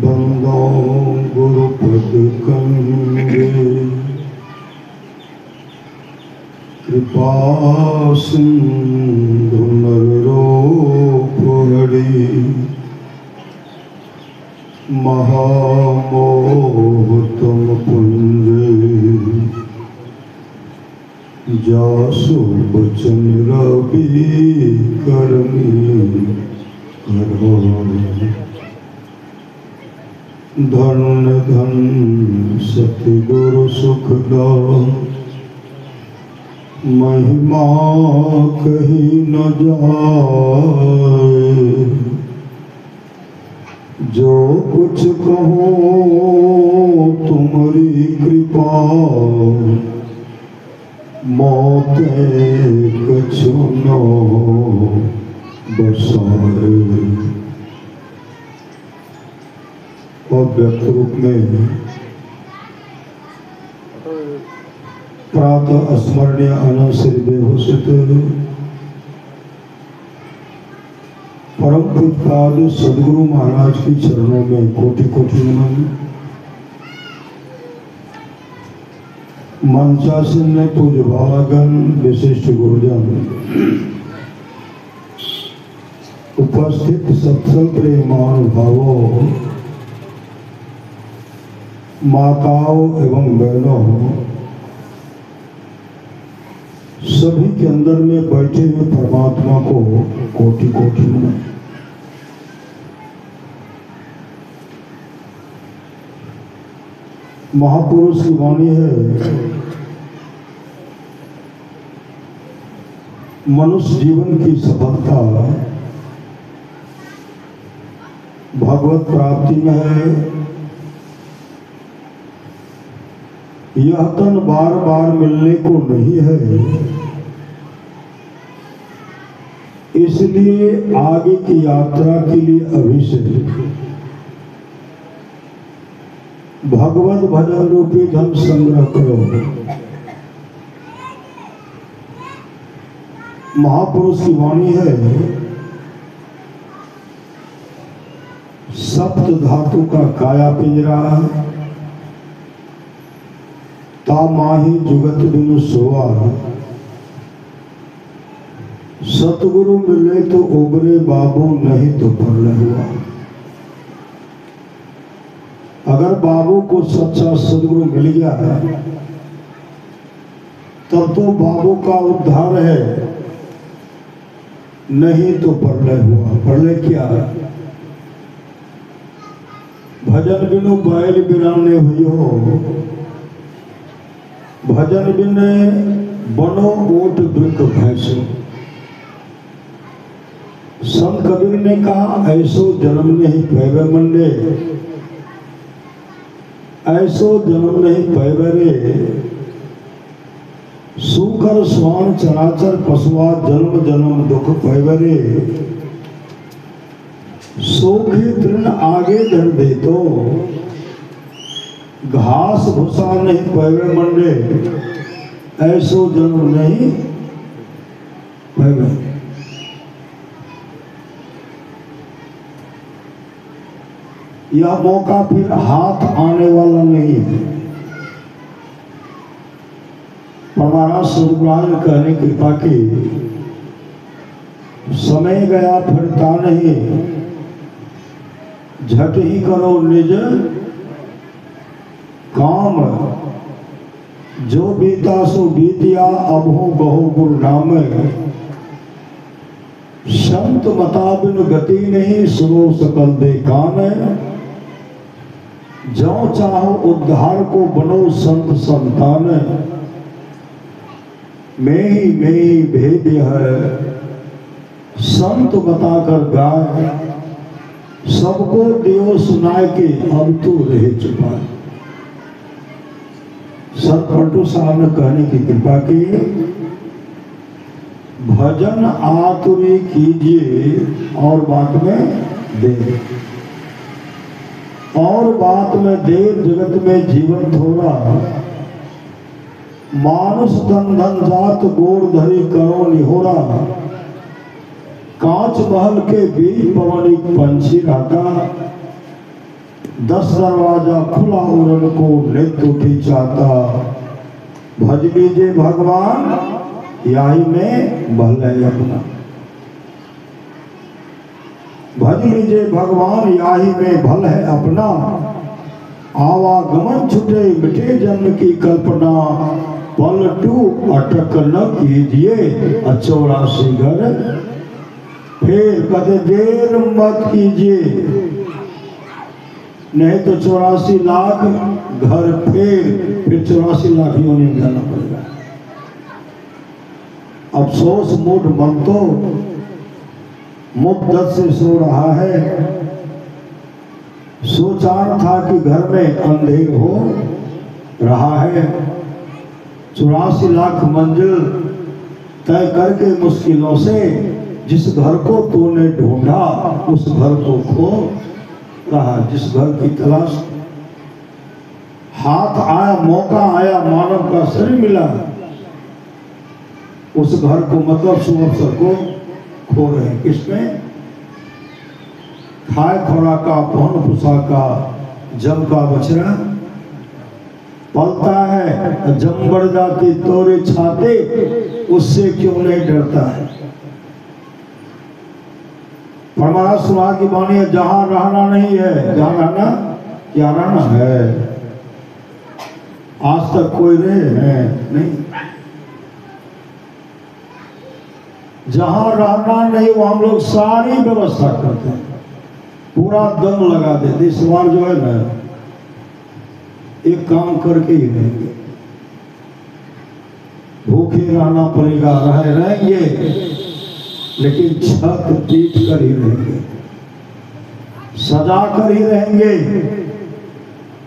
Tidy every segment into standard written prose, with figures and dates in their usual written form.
बंदो गुरुपद कंगे कृपा सिंधु नररूप हरि महामोहतम पुंज जासु बचन रवि करनी करो धन धन सतगुरु सुखदा महिमा कहीं न जाए जो कुछ कहो तुम्हारी कृपा मौत कछु न बसाए। और व्यक्त रूप में प्रातः स्मरणीय अनंत श्री बेहोसित परम पूज्य सदगुरु महाराज के चरणों में कोटि कोटि नमन। मंचासीन में पूज्य भागन विशिष्ट गुरुजन, उपस्थित सत्संग प्रेमान भावों, माताओं एवं बहनों, सभी के अंदर में बैठे हुए परमात्मा को कोटि कोटि नमन। महापुरुष की वाणी है, मनुष्य जीवन की सफलता भगवत प्राप्ति में है। यह तन बार बार मिलने को नहीं है, इसलिए आगे की यात्रा के लिए अभी से भगवत भजन रूपी धन संग्रह करो। महापुरुष की वाणी है, सप्त धातु का काया पिंजरा ता माही जुगत बिनु सोआ। सतगुरु मिले तो उबरे बाबू, नहीं तो परले हुआ। अगर बाबू को सच्चा सदगुरु मिल गया है तब तो बाबू का उद्धार है, नहीं तो परले हुआ। परले क्या? भजन बिनु बैल बिराने हुई हो, भजन बिने बनो ओट वृक भैंसो। संत कबीर ने कहा, ऐसो जन्म नहीं पैवे मंडे, ऐसो जन्म नहीं पैवे रे। सुकर स्वान चराचर पशुआ, जन्म जन्म दुख पैवे रे। सोखी तृण आगे धर दे तो, घास भूसा नहीं पैवे मंडे, ऐसो जन्म नहीं पैवे। यह मौका फिर हाथ आने वाला नहीं है। परमाराज सदगुरु कहने कृपा की, समय गया फिरता नहीं, झट ही करो निज काम। जो बीता सो बीतिया, अब हो बहु गुरु नाम। संत मता बिन गति नहीं, सुनो सकल दे कान। जो चाहो उद्धार को बनो संत संतान। में ही भेद है, संत बता कर गाय। सबको दियो सुनाए के, अब तो रहे चुपा। सत पलटू साहब ने कहने की कृपा की, भजन आतुरी कीजिए और बात में देर। और बात में देर, जगत में जीवन थोड़ा। मानुष तन धन जात गोर धरी करो निहोरा, कांच महल के बीच पवन एक पंछी रहता, 10 दरवाजा खुला उड़न को नित्य उठी चाहता, भज लीजिए भगवान यही में भल है अपना, भज लीजिए भगवान यही में भल है अपना, आवागमन छुटे मिटे जन्म की कल्पना, पलटू अटक न कीजिए 84 घर, फिर कदे देर मत कीजिए, नहीं तो 84 लाख घर फिर 84 लाख योनि में जाना पड़ेगा। अफसोस मूड मन तो मुद्दत से सो रहा है, सोचा था कि घर में अंधेर हो रहा है, 84 लाख मंजिल तय करके मुश्किलों से जिस घर को तूने ढूंढा उस घर को खो रहा, जिस घर की तलाश हाथ आया मौका आया मानव का शरीर मिला, उस घर को मतलब सुअवसर को खो रहे हैं। किसमें? खाए खुराका पहन पुसाका जम का बछड़ा पलता है, जम बढ़ जाती तोरे छाते उससे क्यों नहीं डरता है। परमारा सुहा की वाणी है, जहां रहना नहीं है, जहां रहना क्या रहना है। आज तक कोई रहे हैं नहीं, जहां रहना नहीं वो हम लोग सारी व्यवस्था करते हैं, पूरा दम लगा देते। इस बार जो है ना एक काम करके ही रहेंगे, भूखे रहना पड़ेगा, रहेंगे लेकिन छत पीट कर ही रहेंगे, सजा कर ही रहेंगे।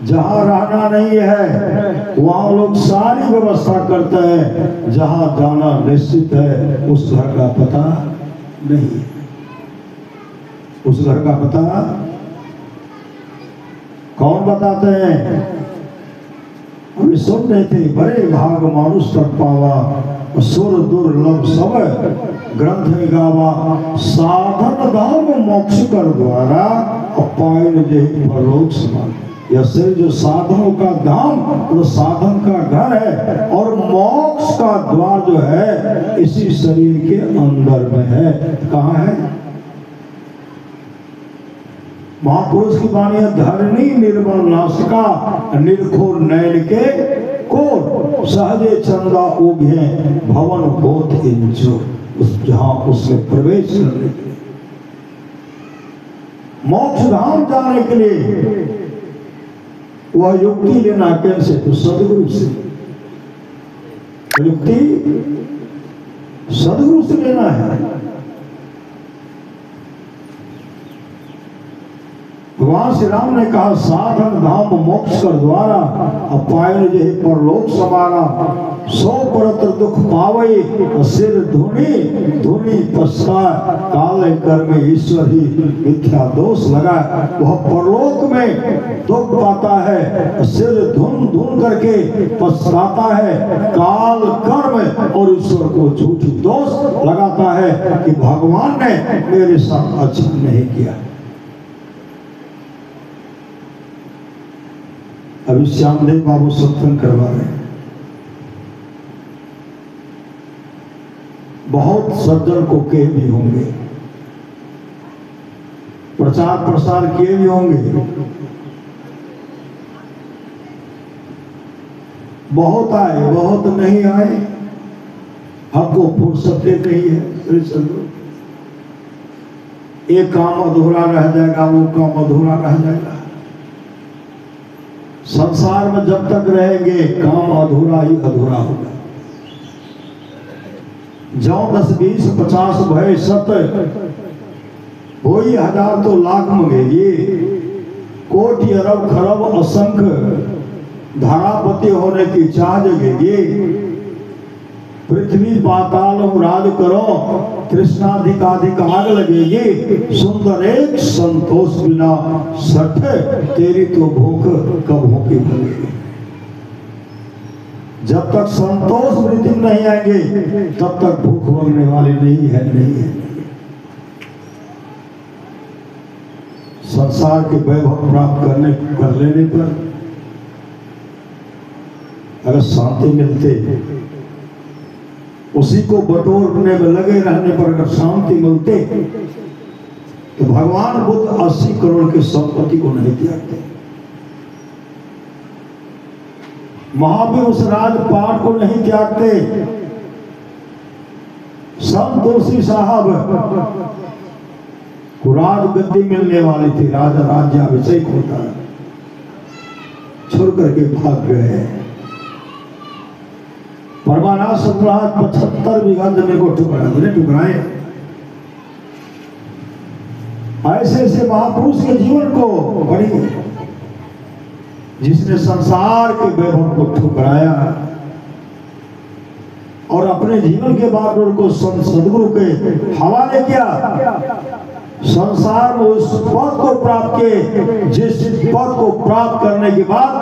जहां रहना नहीं है वहां लोग सारी व्यवस्था करते हैं, जहां जाना निश्चित है उस घर का पता नहीं, उस घर का पता कौन बताते हैं। अभी सुन रहे थे, बड़े भाग मानुष तक पावा, सुर दुर्लभ सब ग्रंथ गावा, साधन धाम मोक्ष कर द्वारा अपायन जही परलोक समान। यह शरीर जो साधनों का धाम वो साधन का घर है, और मोक्ष का द्वार जो है इसी शरीर के अंदर में है। कहाँ है? महापुरुष की वाणी है, धरणी निर्मल नासिका निर्खोर नयन के कोर, सहजे चंदा उगे भवन बोध इंचो, जहां उसमें प्रवेश करने के लिए, मोक्ष धाम जाने के लिए वह युक्ति लेना कैसे? तो सदगुरु से, युक्ति सदगुरु से लेना है। भगवान श्री राम ने कहा, साधन धाम मोक्ष कर द्वारा अपायन जही परलोक समाना, 100 परत्र दुख पावई सिर धुनी धुनी पश्चात, काले कर्म ईश्वर ही मिथ्या दोष लगाए। वह परलोक में दुख पाता है, सिर धुन धुन करके पछताता है, काल कर्म और ईश्वर को झूठी दोष लगाता है कि भगवान ने मेरे साथ अच्छा नहीं किया। अभी श्यामदेव बाबू सत्संग करवा रहे हैं, बहुत सज्जन को कहे भी होंगे, प्रचार प्रसार किए भी होंगे, बहुत आए बहुत नहीं आए, हमको फुर्सत नहीं है। एक काम अधूरा रह जाएगा, वो काम अधूरा रह जाएगा। संसार में जब तक रहेंगे काम अधूरा ही अधूरा होगा। जो 10 20 50 भय सत होई 1000 तो लाख मंगेगी, कोटि अरब खरब असंख्य धारापति होने की चाह जगेगी। पृथ्वी पाताल राज करो, तृष्णाधिकाधिक आग लगेगी। सुंदर एक संतोष बिना सठ, तेरी तो भूख कब होगी भलेगी। जब तक संतोष वृद्धि नहीं आएंगे तब तक भूख भोगने वाले नहीं है। संसार के वैभव प्राप्त कर लेने पर अगर शांति मिलते, उसी को बटोरने में लगे रहने पर अगर शांति मिलते, तो भगवान बुद्ध 80 करोड़ की संपत्ति को नहीं त्यागते। महावीर उस राजपाट को नहीं त्यागते। संत तुलसी साहब को राजगद्दी मिलने वाली थी, राजा राज्याभिषेक होता है, छोड़ करके भाग गए। परमानाथ सम्राट 75 बीघा जमीन को ठुकराए। ऐसे ऐसे महापुरुष के जीवन को बड़ी, जिसने संसार के वैभव को ठुकराया और अपने जीवन के बागडोर को सदगुरु के हवाले किया। संसार में उस पद को प्राप्त किए जिस पद को प्राप्त करने के बाद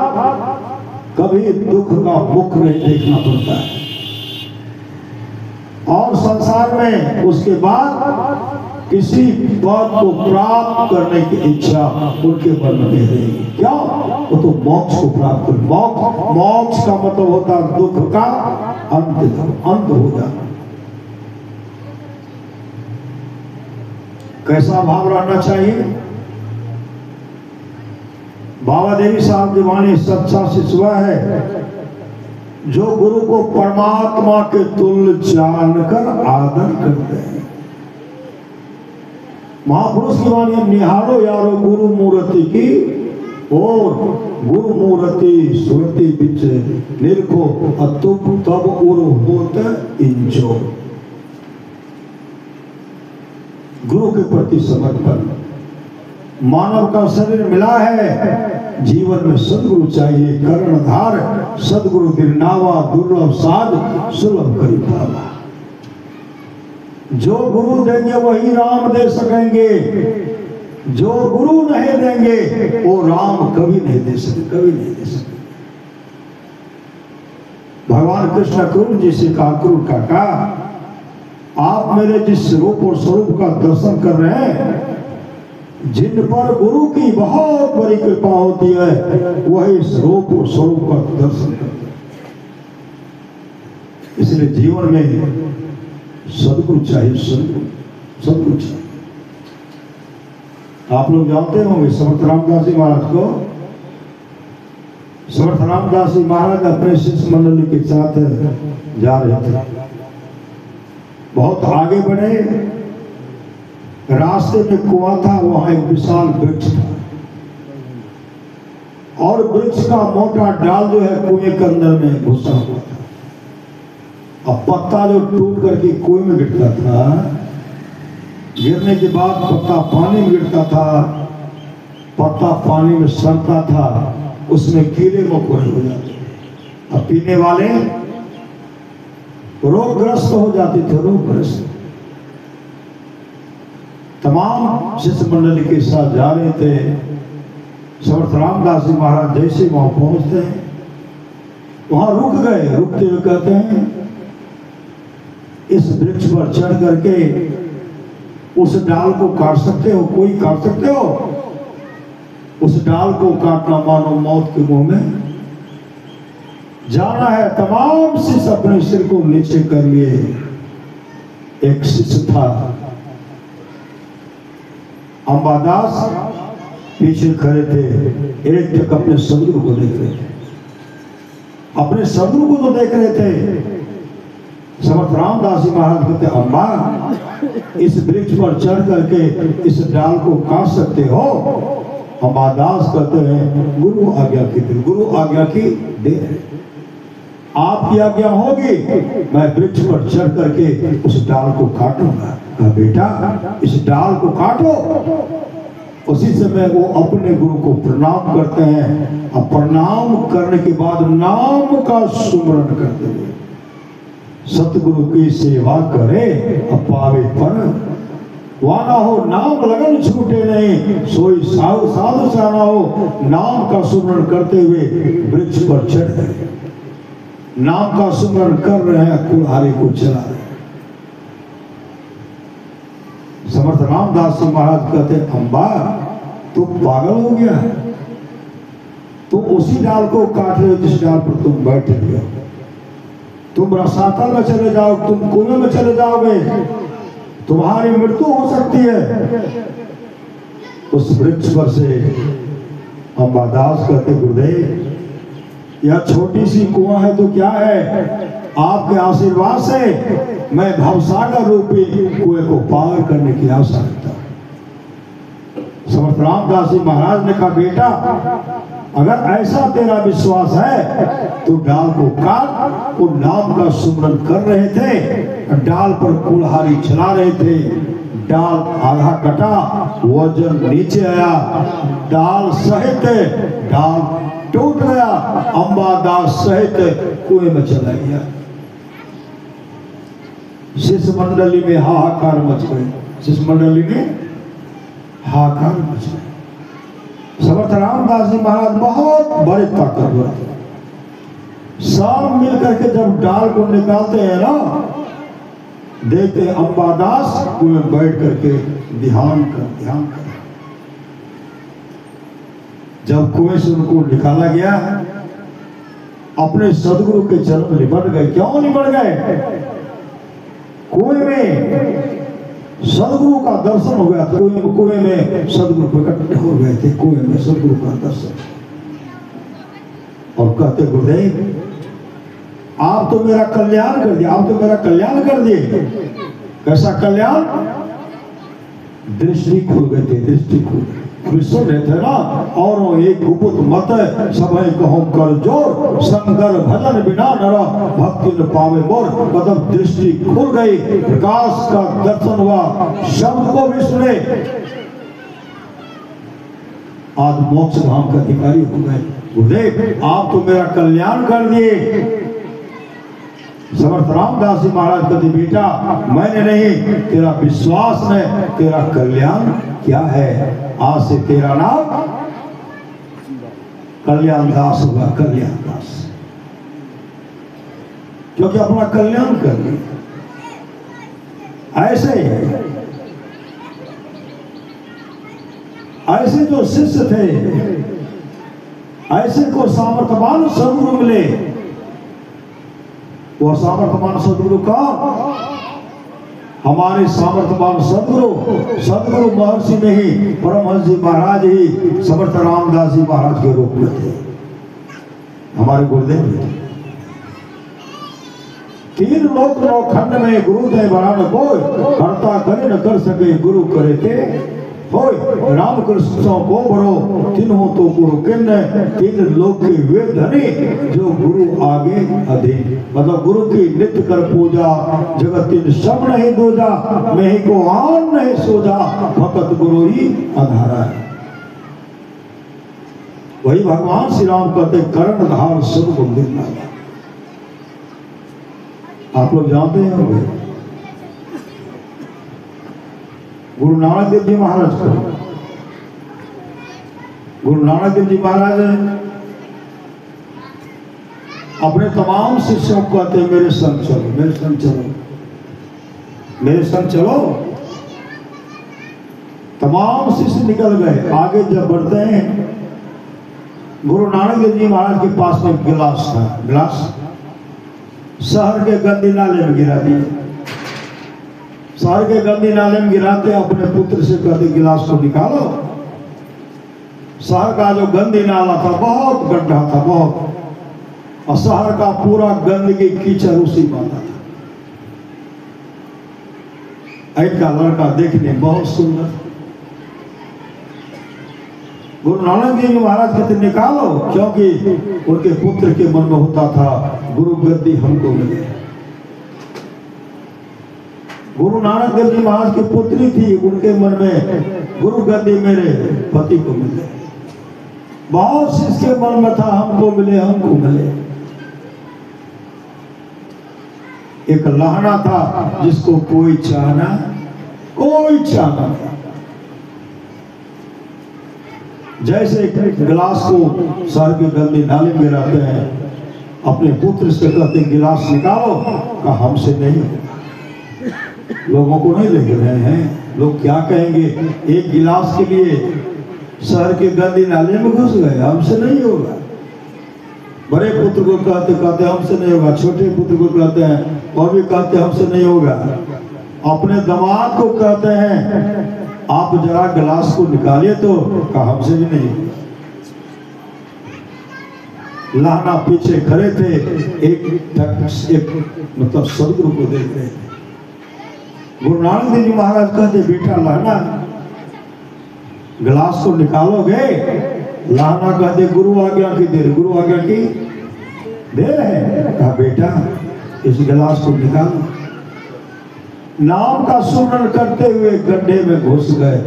कभी दुख का मुख नहीं देखना पड़ता है, और संसार में उसके बाद किसी पद को प्राप्त करने की इच्छा उनके मन में नहीं रहेगी। क्या? वो तो मोक्ष को प्राप्त कर। मोक्ष का मतलब होता है दुख का अंत हो जाना। कैसा भाव रहना चाहिए? बाबा देवी साहब की वाणी सच्चा शिष्य है जो गुरु को परमात्मा के तुल्य जानकर आदर करते हैं। महापुरुष की वाणी निहारो यारो गुरु मूर्ति की, और गुरु मूर्ति सुरति बिच निरखो अतुप तब उरु होते इंजो। गुरु के प्रति समर्पण। मानव का शरीर मिला है, जीवन में सदगुरु चाहिए। कर्णधार सदगुरु दिरनावा, दुर्लभ साध सुलभ करी पावा। जो गुरु देंगे वही राम दे सकेंगे, जो गुरु नहीं देंगे वो राम कभी नहीं दे सके, कभी नहीं दे सके। भगवान कृष्ण क्रूर जी से कहा, क्रूर काका आप मेरे जिस रूप और स्वरूप का दर्शन कर रहे हैं, जिन पर गुरु की बहुत बड़ी कृपा होती है वही रूप और स्वरूप का दर्शन करते हैं। इसलिए जीवन में सदगुरु चाहिए, सदगुरु चाहिए। आप लोग जानते होंगे समर्थ रामदास जी महाराज को। समर्थ रामदास जी महाराज अपने शिष्य मंडली के साथ जा रहे थे। बहुत आगे बढ़े, रास्ते में कुआं था, वहां एक विशाल वृक्ष था, और वृक्ष का मोटा डाल जो है कुएं के अंदर में घुसा हुआ था। अब पत्ता जो टूट करके कुएं में गिरता था, गिरने के बाद पत्ता पानी में गिरता था, पत्ता पानी में सड़ता था, उसमें कीड़े मकोड़े हो जाते। अब पीने वाले रोगग्रस्त हो जाते थे, रोगग्रस्त। तमाम शिष्य मंडली के साथ जा रहे थे। समर्थ रामदास जी महाराज जैसे वहां पहुंचते हैं, वहां रुक गए। रुकते हुए कहते हैं, इस वृक्ष पर चढ़ करके उस डाल को काट सकते हो? कोई काट सकते हो? उस डाल को काटना मानो मौत के मुंह में जाना है। तमाम शिष्य अपने सिर को नीचे कर लिए। एक शिष्य था अंबादास, पीछे खड़े थे, एक तक अपने सदगुरु को देख रहे थे। अपने सदगुरु को तो देख रहे थे। समर्थ रामदास जी महाराज कहते, अम्बा इस वृक्ष पर चढ़ करके इस डाल को काट सकते हो? अंबादास कहते हैं, गुरु आज्ञा की दे, गुरु आज्ञा की दे, आपकी आज्ञा होगी मैं वृक्ष पर चढ़ करके उस डाल को काटूंगा। कहा, बेटा इस डाल को काटो। उसी समय वो अपने गुरु को प्रणाम करते हैं, और प्रणाम करने के बाद नाम का सुमरण करते हैं। सतगुरु की सेवा करे अपावे पर, वाना हो नाम लगन छूटे नहीं, सोई साधु साधु साना हो। नाम का सुमरण करते हुए वृक्ष पर चढ़ गए। नाम का सुमरण कर रहे हैं, कुल्हाड़ी को चला रहे हैं। समर्थ रामदास जी महाराज कहते, अम्बा तू पागल हो गया, तुम उसी डाल को काट रहे हो जिस डाल पर तुम बैठे हो। तुम रसातल में चले जाओ, तुम कुएं में चले जाओगे, तुम्हारी मृत्यु हो सकती है। उस वृक्ष पर से अंबादास कहते, गुरुदेव यह छोटी सी कुआं है तो क्या है, आपके आशीर्वाद से मैं भवसागर रूपी कुएं को पार करने की आशा रखता हूं। समर्थ रामदास जी महाराज ने कहा, बेटा अगर ऐसा तेरा विश्वास है तो डाल को काट। वो नाम का सुमरन कर रहे थे, डाल पर कुल्हाड़ी चला रहे थे, डाल आधा कटा, वजन नीचे आया, डाल सहित डाल टूट गया, अंबादास सहित कुएं में चला गया। शिष्य मंडली में हाहाकार मच गए, शिष्य मंडली में हाहाकार मच गए। समर्थ रामदास जी महाराज बहुत बड़े ताकतवर थे। सब मिलकर के जब डाल को निकालते हैं ना, देखते अंबादास कुएं बैठ करके ध्यान कर। जब कुएं से उनको निकाला गया, अपने सदगुरु के चरण लिपट गए। क्यों लिपट गए? कुएं में सदगुरु का दर्शन हो गया। कुएं में सदगुरु प्रकट हो गए थे, कुएं में सदगुरु का दर्शन। और कहते, गुरुदेव आप तो मेरा कल्याण कर दिए, आप तो मेरा कल्याण कर दिए। कैसा कल्याण? दृष्टि खुल गई थी, दृष्टि खुल गई। सुन रहे थे ना, और एक गुप्त मत सभय कहो कर जोर, संगर भजन बिना नर भक्ति न पावे मोर। मतलब दृष्टि खुल गई, प्रकाश का दर्शन हुआ, शब्द को भी सुने, आज मोक्ष धाम का अधिकारी हो गए। गुरुदेव आप तो मेरा कल्याण कर दिए। समर्थ रामदास जी महाराज कहते, बेटा मैंने नहीं, तेरा विश्वास ने तेरा कल्याण क्या है। आज से तेरा नाम कल्याण दास होगा, कल्याण दास, क्योंकि अपना कल्याण कर लिया। ऐसे जो शिष्य थे, ऐसे को सामर्थ्यवान सदगुरु मिले। वो सामर्थ्यवान सदगुरु का, हमारे सामर्थ्यवान सदगुरु महर्षि नहीं, परमहंस जी महाराज ही समर्थ रामदास जी महाराज के रूप में थे, हमारे गुरुदेव थे। 3 लोक नौखंड में गुरु थे बरान कोई, करता करे न कर सके गुरु करे थे होय। राम कृष्ण को बरो तीनों तो गुरु किन्ने, 3 लोक के वे धनी जो गुरु आगे अधीन। मतलब गुरु की नित्य कर पूजा, जगत तीन सब नहीं दूजा, मैं ही को आन नहीं सोजा, भगत गुरु ही आधारा है। वही भगवान श्री राम कहते, करण धार सब को मिलना। आप लोग जानते हैं गुरु नानक देव जी महाराज को, गुरु नानक देव जी महाराज अपने तमाम शिष्यों को कहते, मेरे संग चलो, मेरे संग चलो, मेरे संग चलो। तमाम शिष्य निकल गए। आगे जब बढ़ते हैं, गुरु नानक देव जी महाराज के पास में गिलास था, गिलास शहर के गंदी नाले में गिरा दिया। शहर के गंदी नाले में गिराते, अपने पुत्र से कहते, गिलास को निकालो। शहर का जो गंदी नाला था, बहुत गड्ढा था, बहुत, और शहर का पूरा गंदगी कीचड़ उसी में आता था। इनका लड़का देखने बहुत सुंदर। गुरु नानक देव महाराज कहते, निकालो, क्योंकि उनके पुत्र के मन में होता था, गुरु गद्दी हमको मिले। गुरु नानक देव जी महाराज की पुत्री थी, उनके मन में गुरु गद्दी मेरे पति को मिले। बहुत शिष्य के मन में था, हमको मिले, हमको मिले। एक लहना था जिसको कोई चाहना था। जैसे गिलास को शहर के गंदे नाले में गिराते हैं, अपने पुत्र से कहते गिलास निकालो, कहा हमसे नहीं, लोगों को नहीं देख रहे हैं, लोग क्या कहेंगे, एक गिलास के लिए शहर के गंदी नाले में घुस गए, हमसे नहीं होगा। बड़े पुत्र को कहते हमसे नहीं होगा, छोटे पुत्र को कहते हैं और भी कहते हमसे नहीं होगा। अपने दामाद को कहते हैं आप जरा गिलास को निकालिए, तो कहा हमसे भी नहीं। लाना पीछे खड़े थे, एक मतलब सदगुरु को देख रहे थे। गुरु नानक देव जी महाराज कहते बेटा लाना गिलास को निकालोगे? लाना कहते गुरु आज्ञा की देर, गुरु आज्ञा की देर है। कहा बेटा इस गिलास को निकालो। नाम का सुमरन करते हुए गड्ढे में घुस गए,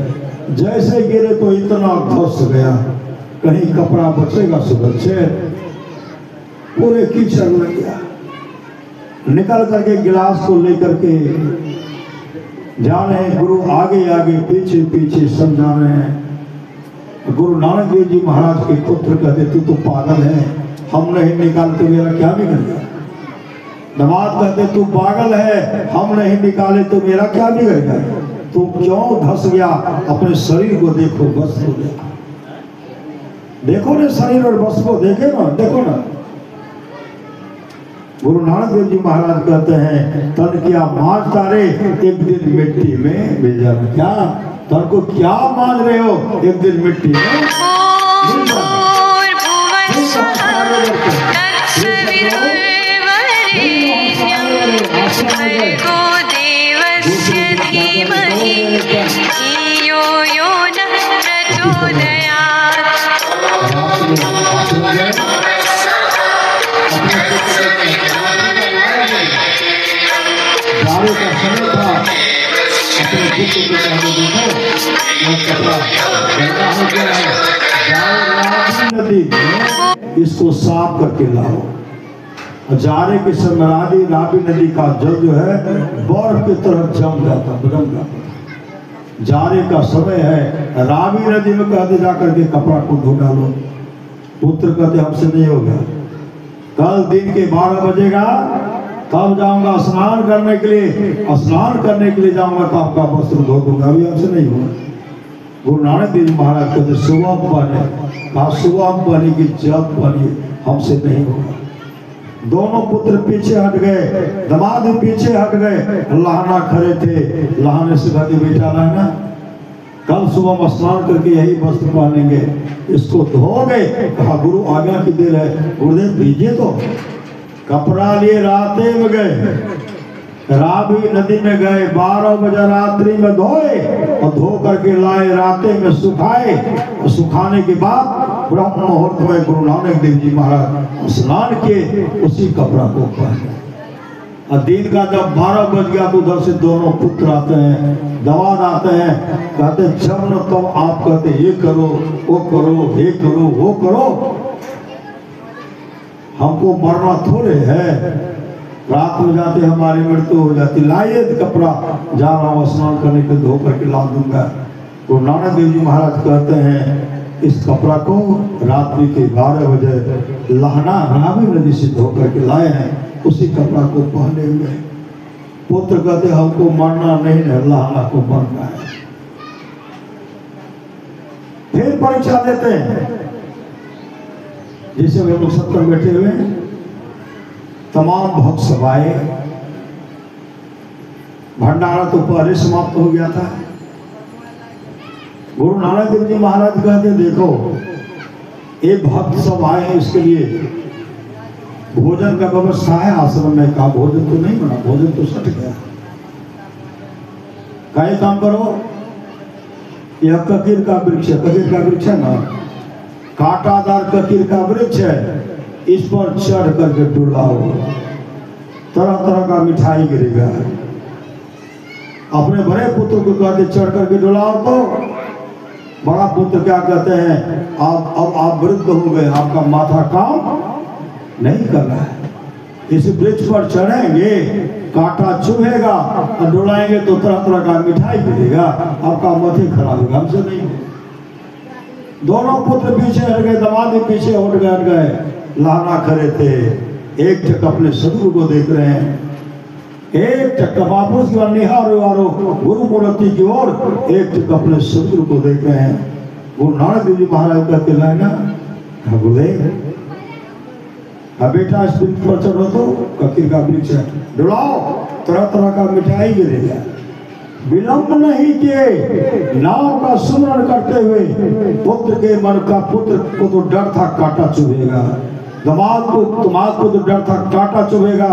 जैसे गिरे तो इतना धस गया, कहीं कपड़ा बचेगा सुरक्षित, पूरे कीचड़ लग गया। निकल करके गिलास को लेकर के जा रहे हैं, गुरु आगे आगे पीछे पीछे सब जा रहे हैं। गुरु नानक देव जी महाराज के पुत्र कहते तू तो पागल है, हम नहीं निकालते मेरा क्या बिगड़ेगा। दामाद कहते तू पागल है, हम नहीं निकाले तो मेरा क्या बिगड़ेगा। तू क्यों धस गया, अपने शरीर को देखो, बस को देखो, देखो ना शरीर और बस को देखे ना, देखो ना। गुरु नानक देव जी महाराज कहते हैं तन क्या मांझ तारे एक दिन मिट्टी में मिल जाना। क्या तन को क्या मांझ रहे हो, एक दिन मिट्टी में मिल जाना। नदी में इसको साफ करके लाओ। जाड़े के समय रावी नदी का जल जो है बर्फ की तरह जम जाता। जाड़े का समय है, रावी नदी में कहते जाकर के कपड़ा को धो डालो। पुत्र कहते हमसे नहीं होगा, कल दिन के 12 बजेगा तब जाऊंगा स्नान करने के लिए, स्नान करने के लिए जाऊंगा तो आपका वस्त्र धो दूंगा, अभी हमसे नहीं होगा। गुरु नानक देव महाराज कहते सुबह बने, कहा सुबह बने की जब बनी, हमसे नहीं होगा। दोनों पुत्र पीछे हट गए, दामाद पीछे हट गए, लाना खड़े थे। लाने से कहते बेटा लाना कल सुबह में स्नान करके यही वस्त्र पहनेंगे, इसको धोगे। कहा गुरु आज्ञा की देर है, गुरुदेव दीजिए। तो कपड़ा लिए राते में गए, रावी नदी में गए, 12 बजे रात्रि में धोए और धो करके लाए, राते में सुखाए। और सुखाने के बाद ब्रह्म मुहूर्त में गुरु नानक देव जी महाराज स्नान किए, उसी कपड़ा को पहने। और दिन का जब 12 बज गया तो उधर से दोनों पुत्र आते हैं, दामाद आते हैं, कहते जब न तब आप कहते ये करो वो करो, ये करो वो करो, हमको मरना थोड़े है, रात में जाते हमारी मृत्यु हो जाती, लाइए कपड़ा, जा रहा हूँ स्नान करने के, धो करके ला दूंगा। तो नानक देव जी महाराज कहते हैं इस कपड़ा को रात्रि के 12 बजे लहना रावी नदी से धो करके लाए हैं, उसी कपड़ा को पहने हुए। पुत्र कहते हमको मरना नहीं है, लहना को मरना है। फिर परीक्षा देते हैं, जिसे वे लोग 70 बैठे हुए हैं, तमाम भक्त सब आए। भंडारा तो पहले समाप्त हो गया था। गुरु नानक देव जी महाराज कहते देखो एक भक्त सब आए हैं, इसके लिए भोजन का व्यवस्था है आश्रम में। कहा भोजन तो नहीं बना, भोजन तो सट गया। क्या काम करो, यह ककीर का वृक्ष है, ककीर का वृक्ष है ना, कांटादार ककीर का वृक्ष है, इस पर चढ़ करके डुलाओ, तरह तरह का मिठाई गिरेगा। अपने बड़े पुत्र को कहते चढ़ करके डुलाओ, तो बड़ा पुत्र क्या कहते हैं अब आप वृद्ध हो गए, आपका माथा काम नहीं कर रहा है, इस वृक्ष पर चढ़ेंगे कांटा चुभेगा और डुलाएंगे तो तरह तरह का मिठाई मिलेगा, आपका माथे खराब होगा, हमसे नहीं। दोनों पुत्र पीछे हट गए, दामाद भी पीछे हट गए। लाना खड़े थे, एक टक अपने सदगुरु को देख रहे हैं, एक टक महापुरुष की ओर निहारो आरो गुरु मूर्ति की ओर, एक टक अपने सदगुरु को देख रहे हैं। गुरु नानक देव जी महाराज कहते हैं ना गुरुदेव, अब बेटा इस वृक्ष पर चढ़ो तो ककीर का वृक्ष है, डुलाओ, तरह तरह का मिठाई गिरेगा। विलंब नहीं किए, नाव का सुमरण करते हुए पुत्र के मन का, पुत्र को तो डर था कांटा चुभेगा, दामाद को तो डर था कांटा चुभेगा।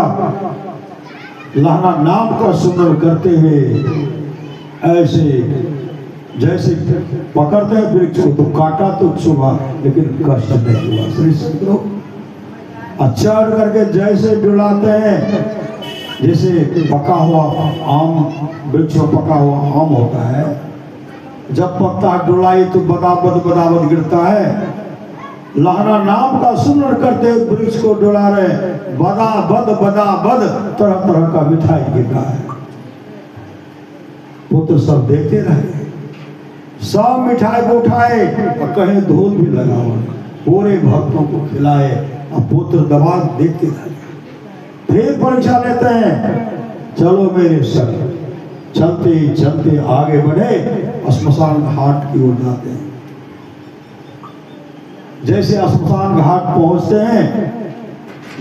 लहना नाम का सुमरण करते हुए ऐसे जैसे पकड़ते हैं वृक्ष को तो कांटा तो चुभा लेकिन कष्ट नहीं हुआ। श्री सदगुरु चढ़ करके जैसे डुलाते हैं, जैसे पका हुआ आम, वृक्ष में पका हुआ आम होता है, जब पत्ता डुलाई तो बदाबद बदाबद गिरता है। लहना नाम का सुमरण करते वृक्ष को डुला रहे, बदाबद बदाबद तरह तरह का मिठाई गिरता है। पुत्र सब देखते रहे, सब मिठाई को उठाए और कहीं धूल भी लगा हुआ, पूरे भक्तों को खिलाए और पुत्र दबा देखते रहे। फिर परीक्षा लेते हैं, चलो मेरे संग। चलते चलते आगे बढ़े, श्मशान घाट की ओर जाते हैं। जैसे श्मशान घाट पहुंचते हैं,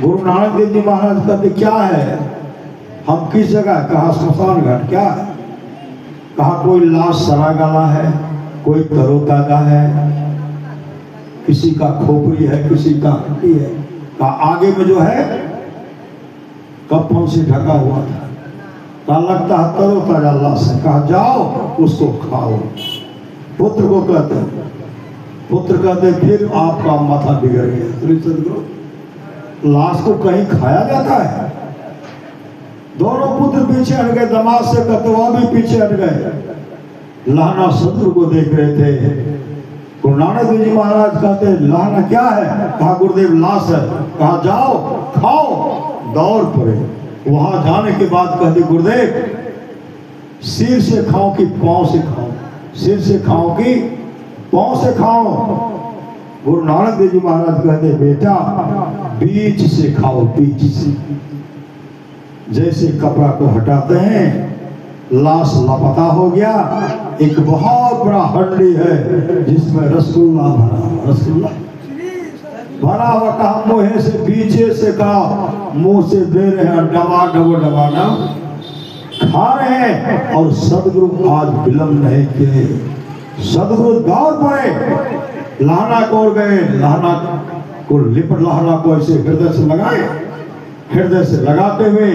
गुरु नानक देव जी महाराज कहते क्या है, हम किस जगह? कहा श्मशान घाट। क्या है? कहा कोई लाश सड़ा गला है, कोई तरोताजा है, किसी का खोपड़ी है, किसी का हड्डी है। कहा आगे में जो है कफन से ढका हुआ था, कहा लगता है तरोताजा लाश है। कहा जाओ उसको खाओ। पुत्र को कहते, पुत्र कहते फिर आपका माथा बिगड़ गया। श्री सदगुरु लाश को कहीं खाया जाता है? दोनों पुत्र पीछे हट गए, दामाद से कहते वह भी पीछे हट गए। लहना सदगुरु को देख रहे थे। गुरु नानक देव जी महाराज कहते लहना क्या है? कहा गुरुदेव लाश है। कहा जाओ खाओ। दौड़ पड़े। वहां जाने के बाद कहते गुरुदेव सिर से खाओ कि पांव से खाओ? सिर से खाओ कि पांव से खाओ? गुरु नानक देव जी महाराज कहते बेटा बीच से खाओ, बीच से। जैसे कपड़ा को हटाते हैं, लाश लापता हो गया। एक बहुत बड़ा हंडी है जिसमें रसगुल्ला भरा हुआ, रसगुल्ला भरा हुआ। कहा मुंह से पीछे से कहा, मुंह से दे रहे हैं, डबा डबो डबा डब खा रहे हैं। और सदगुरु आज विलंब नहीं किए, सदगुरु दौड़ पड़े, लहना को ओर गए, लहना को लिपट, लहना को ऐसे हृदय से लगाए, हृदय से लगाते हुए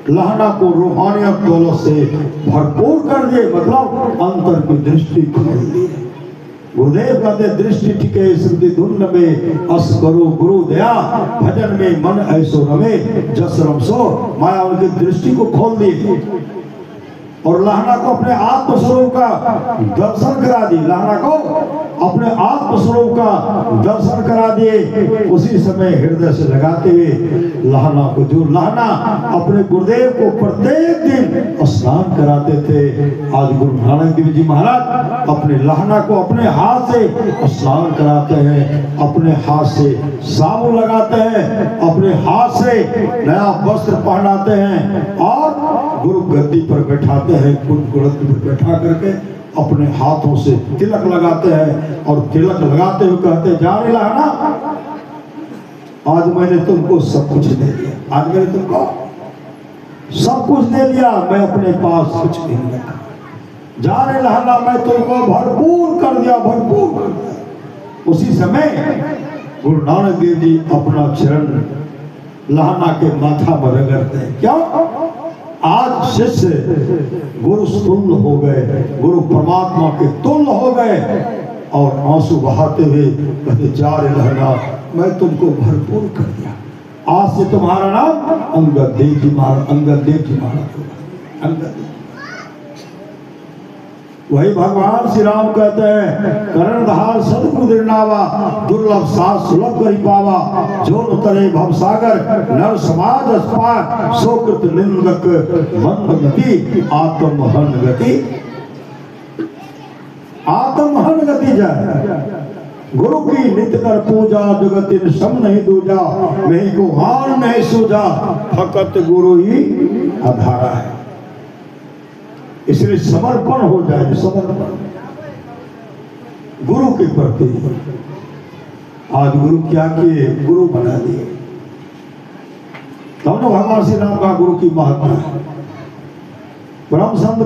लहना को रूहानियत दौलत से भरपूर कर दिए, मतलब अंतर की दृष्टि खोल दी। गुरुदेव कहते दृष्टि टिके स्मृति धुन में, अस करो गुरु दया, भजन में मन ऐसो रमे, जस रम सो। माया उनकी दृष्टि को खोल दी और लहना को अपने आत्मस्वरूप का दर्शन करा दी। लहना को अपने आत्मस्वरूप का दर्शन करा दिए। उसी समय हृदय से लगाते हुए लहना को, जो लहना अपने गुरुदेव को प्रत्येक दिन स्नान कराते थे, आज गुरु नानक देव जी महाराज अपने लहना को अपने हाथ से स्नान कराते हैं, अपने हाथ से साबुन लगाते हैं, अपने हाथ से नया वस्त्र पहनाते हैं और गुरु गद्दी पर बैठाते हैं, गद्दी पर बैठा करके अपने हाथों से तिलक लगाते हैं और तिलक लगाते हुए कहते जा रही लहना आज मैंने तुमको सब कुछ दे दिया, आज मैंने तुमको सब कुछ दे दिया, मैं अपने पास कुछ नहीं रखा। जा रहे लहना मैं तुमको भरपूर कर दिया, भरपूर कर दिया। उसी समय गुरु नानक देव जी अपना चरण लहना के माथा पर रगड़ते हैं। क्या आज शिष्य गुरु तुल्य हो गए, गुरु परमात्मा के तुल्य हो गए और आंसू बहाते हुए कहते जा रहे लहना मैं तुमको भरपूर कर दिया, आज से तुम्हारा नाम अंगद देव जी महाराज, अंगद देव जी महाराज होगा। अंगद वही भगवान श्री राम कहते हैं कर्णधार सदगुरु दिरनावा, दुर्लभ साथ सुलभ करी पावा, जो उतरे भव सागर नर समाज अस्पार, सोकृत निंदक मंद गति आत्महन गति, आत्महन गति जाए। गुरु की नित्य कर पूजा, जगत सम नहीं दूजा, नहीं को हार नहीं सूझा, फकत गुरु ही आधारा है। इसलिए समर्पण हो जाए, समर्पण गुरु के प्रति। आज गुरु क्या किए, गुरु बना दिए। तब भगवान श्री राम का गुरु की महत्ता है। परम संत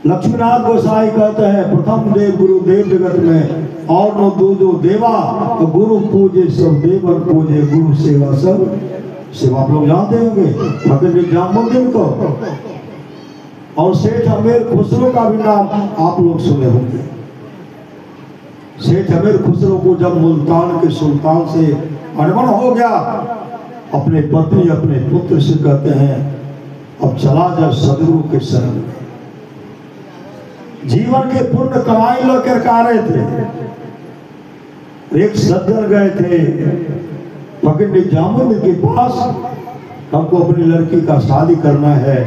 लक्ष्मीनाथ गोसाई कहते हैं, प्रथम देव गुरु देव जगत में, और नो दूजो देवा, तो गुरु पूजे सब देवर पूजे, गुरु सेवा सब सेवा। आप लोग जानते होंगे फकीर निजामुद्दीन को, और सेठ अमीर खुसरो का भी नाम आप लोग सुने होंगे। सेठ अमीर खुसरो को जब मुल्तान के सुल्तान से अनबन हो गया, अपने पत्नी अपने पुत्र से कहते हैं, अब चला जा सदगुरु के शरण में। जीवन के पुण्य कमाई लेकर के आ रहे थे। एक सज्जन गए थे फकीर निजामुद्दीन के पास, हमको अपनी लड़की का शादी करना है,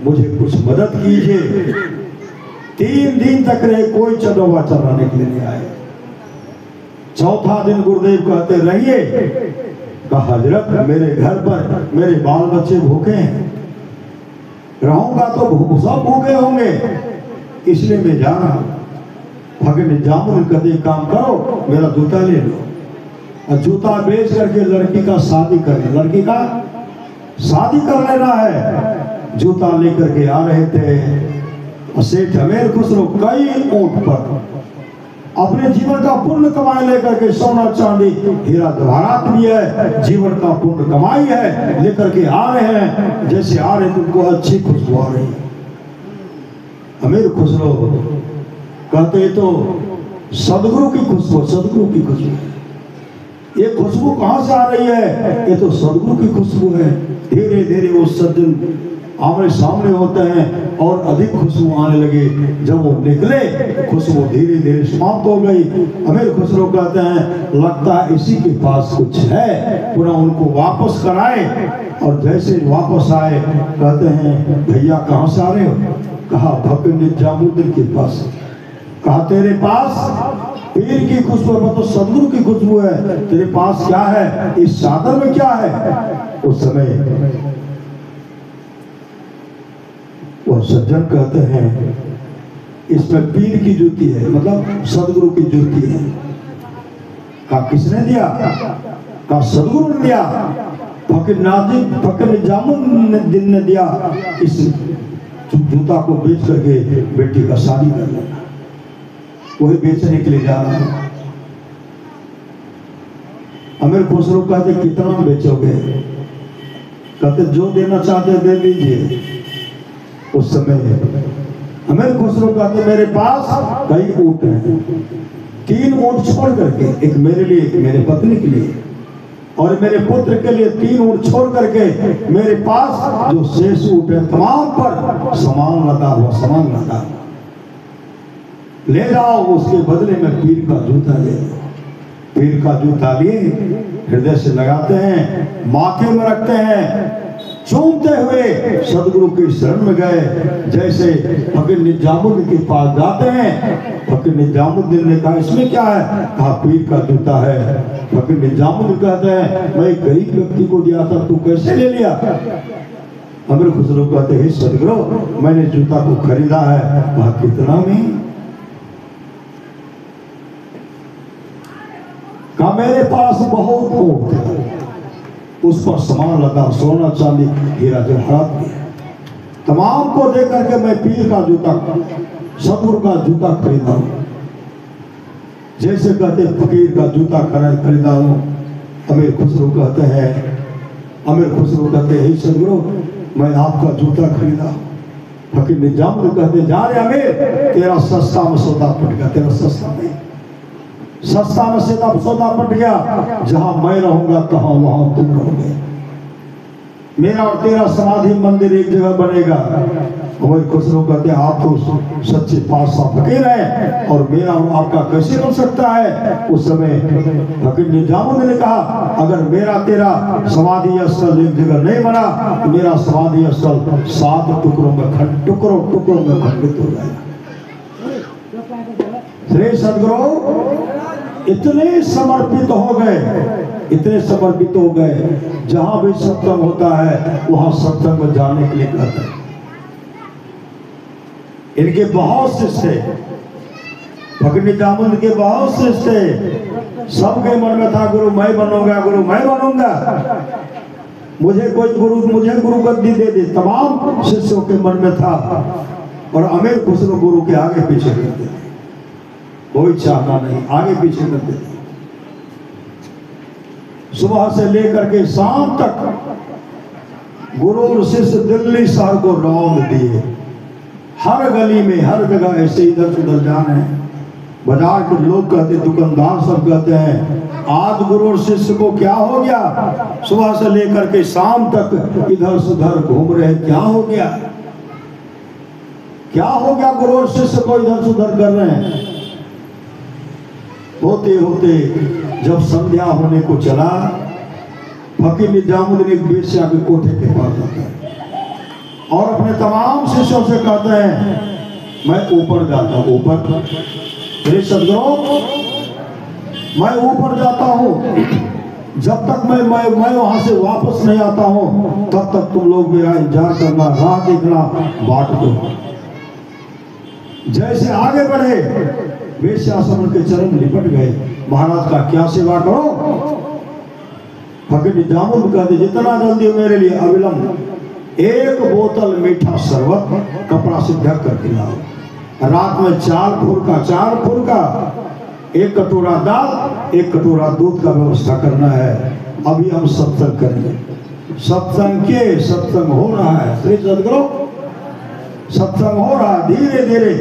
मुझे कुछ मदद कीजिए। 3 दिन तक रहे, कोई चंदोबा चढ़ाने के लिए नहीं आए। चौथा दिन गुरुदेव कहते रहिए, कहा हजरत मेरे घर पर मेरे बाल बच्चे भूखे हैं, रहूंगा तो सब भूखे होंगे, इसलिए मैं जा रहा हूं। फकीर निजामुद्दीन कहते काम करो, मेरा जूता ले लो, और जूता बेच करके लड़की का शादी कर ले, लड़की का शादी कर लेना है। जूता लेकर के आ रहे थे। सेठ अमीर खुसरो कई ऊंट पर अपने जीवन का पुण्य कमाई लेकर के, सोना चांदी हीरा जवाहरात भी है, जीवन का पुण्य कमाई है, लेकर के आ रहे हैं। जैसे आ रहे तुमको अच्छी खुशबू आ रही। अमीर खुसरो कहते तो सदगुरु की खुशबू, सदगुरु की खुशबू। ये खुशबू कहां से आ रही है? ये तो सदगुरु की खुशबू है। धीरे धीरे वो सज्जन आमने सामने होते हैं और अधिक खुशबू आने लगे। जब वो निकले, खुशबू धीरे धीरे समाप्त हो गई। अमीर खुसरो कहते हैं, लगता है इसी के पास कुछ है, पुनः उनको वापस कराए। और जैसे वापस आए, कहते हैं भैया कहाँ से आ रहे हो? कहा फकीर निजामुद्दीन के पास। कहा तेरे पास पीर की खुशबू, मतलब सदगुरु की खुशबू है, तेरे पास क्या है? इस चादर में क्या है? उस समय वो सज्जन कहते हैं, इसमें पीर की जूती है, मतलब सदगुरु की जूती है। कहा किसने दिया? कहा सदगुरु ने दिया। फकीर निजामुद्दीन ने दिया। इस जूता को बेच करके बेटी का शादी कर लेना। वही बेचने के लिए जा रहा है। अमीर खुसरो कहते कितना बेचोगे? कहते जो देना चाहते दे दीजिए। उस समय अमीर खुसरो कहते मेरे पास कई ऊंट हैं, 3 ऊंट छोड़ करके, एक मेरे लिए, एक मेरे पत्नी के लिए और मेरे पुत्र के लिए 3 ऊंट छोड़ करके, मेरे पास जो शेष ऊंट है तमाम पर सामान लगा हुआ, सामान लगा ले जाओ। उसके बदले में पीर का जूता ले लो। पीर का जूता लिए हृदय से लगाते हैं, माथे में रखते हैं, चूमते हुए सदगुरु की शरण में गए। जैसे फकीर निजामुद्दीन के पास जाते हैं, फकीर निजामुद्दीन ने कहा इसमें क्या है? कहा पीर का जूता है। फकीर निजामुद्दीन कहते हैं मैं गरीब व्यक्ति को दिया था, तू कैसे ले लिया? अमीर खुसरो कहते हैं सदगुरु मैंने जूता को खरीदा है। कहा कितना में? कहा मेरे पास बहुत ऊंट थे, उस पर सामान लगा, सोना चांदी हीरा जवाहरात भी है, तमाम को दे करके मैं पीर का जूता, सदगुरु का जूता खरीदा हूं। जैसे कहते फकीर का जूता खरीदा हूं। अमीर खुसरो कहते हैं, अमीर खुसरो कहते हैं सदगुरु मैं आपका जूता खरीदा। फकीर निजामुद्दीन कहते जा रहे अमीर, तेरा सस्ता में सौदा पट गया, तेरा सस्ता में सौदा पट गया। जहां मैं रहूंगा कहां वहां तुम रहोगे। मेरा और तेरा समाधि मंदिर एक जगह बनेगा। अमीर खुसरो कहते आप तो सच्चे पातशाह फकीर हैं और मेरा और आपका कैसे बन सकता है? उस समय फकीर निजामुद्दीन ने कहा अगर मेरा तेरा समाधि स्थल एक जगह नहीं बना, तो मेरा समाधि स्थल 7 टुकड़ों में खंडित हो जाएगा। श्री सदगुरु इतने समर्पित हो गए, इतने समर्पित हो गए, जहां भी सत्संग होता है वहां सत्संग में जाने के लिए कहते हैं। इनके बहुत शिष्य थे, फकीर निजामुद्दीन के बहुत शिष्य थे। सबके मन में था गुरु मैं बनूंगा, गुरु मैं बनूंगा, मुझे गुरु गद्दी दे दे। तमाम शिष्यों के मन में था। और अमीर खुसरो गुरु के आगे पीछे करते थे, कोई चाहना नहीं, आगे पीछे करते थे। सुबह से लेकर के शाम तक गुरु और शिष्य दिल्ली शहर को रौंद दिए। हर गली में, हर जगह ऐसे इधर उधर जाने। बाजार के लोग कहते, दुकानदार सब कहते हैं आज गुरु और शिष्य को क्या हो गया, सुबह से लेकर के शाम तक इधर से उधर घूम रहे, क्या हो गया, क्या हो गया, गुरु और शिष्य को इधर से उधर कर रहे हैं। होते होते जब संध्या होने को चला, फकीर निजामुद्दीन एक बेश्या के कोठे के पास जाता है और अपने तमाम शिष्यों से कहते हैं मैं ऊपर जाता हूँ, ऊपर श्री सदगुरु मैं ऊपर जाता हूँ, जब तक मैं वहां से वापस नहीं आता हूँ तब तक तुम लोग मेरा इंतजार करना, राह देखना, बाट दो। जैसे आगे बढ़े वेश्याश्रम के चरण लिपट गए। महाराज का क्या सेवा करो। फकीर निजामुद्दीन कहते जितना जल्दी मेरे लिए अविलंब एक बोतल मीठा शरबत कपड़ा से ढक कर खिलाओ। रात में 4 फुरका, 1 कटोरा दाल, 1 कटोरा दूध का व्यवस्था करना है। अभी हम सत्संग करेंगे। सत्संग हो रहा है, श्री सदगुरु सत्संग हो रहा है। धीरे धीरे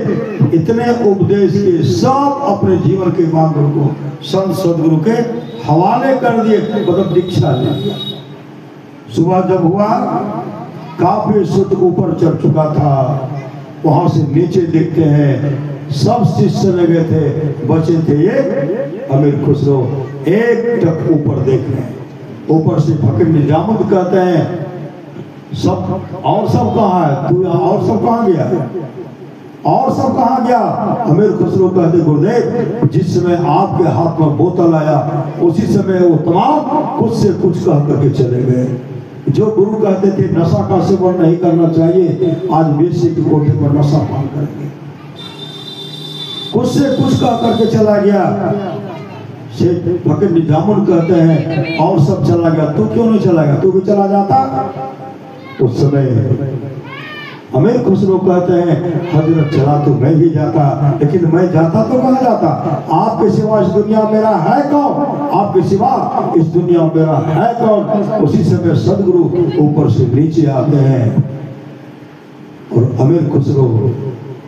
इतने उपदेश के सब अपने जीवन के मार्ग को संत सदगुरु के हवाले कर दिए, मतलब दीक्षा ले लिया। सुबह जब हुआ काफी सुध ऊपर चढ़ चुका था, वहां से नीचे देखते हैं सब शिष्य लगे थे, बचे थे ये अमीर खुसरो एक टक ऊपर देख रहे हैं। ऊपर से फकीर निजामुद्दीन कहते हैं सब और सब कहाँ है, तू और सब कहाँ गया, और सब कहाँ गया। अमीर खुसरो कहते गुरुदेव जिस समय आपके हाथ में बोतल आया उसी समय वो तमाम कुछ से कुछ कह करके चले गए। जो गुरु कहते थे नशा का सेवन नहीं करना चाहिए, आज वेश्या के कोठे पर नशा पान करेंगे। कुछ से कुछ कह करके चला गया। फकीर निजामुद्दीन कहते हैं और सब चला गया, तू क्यों नहीं चला गया, तू भी चला जाता। उस समय अमीर खुसरो कहते हैं हजरत चला तो मैं भी जाता, लेकिन मैं जाता तो कहाँ जाता, आपके सिवा इस दुनिया मेरा है कौन, आपके सिवा इस दुनिया मेरा है कौन। उसी समय सदगुरु ऊपर से नीचे आते हैं और अमीर खुसरो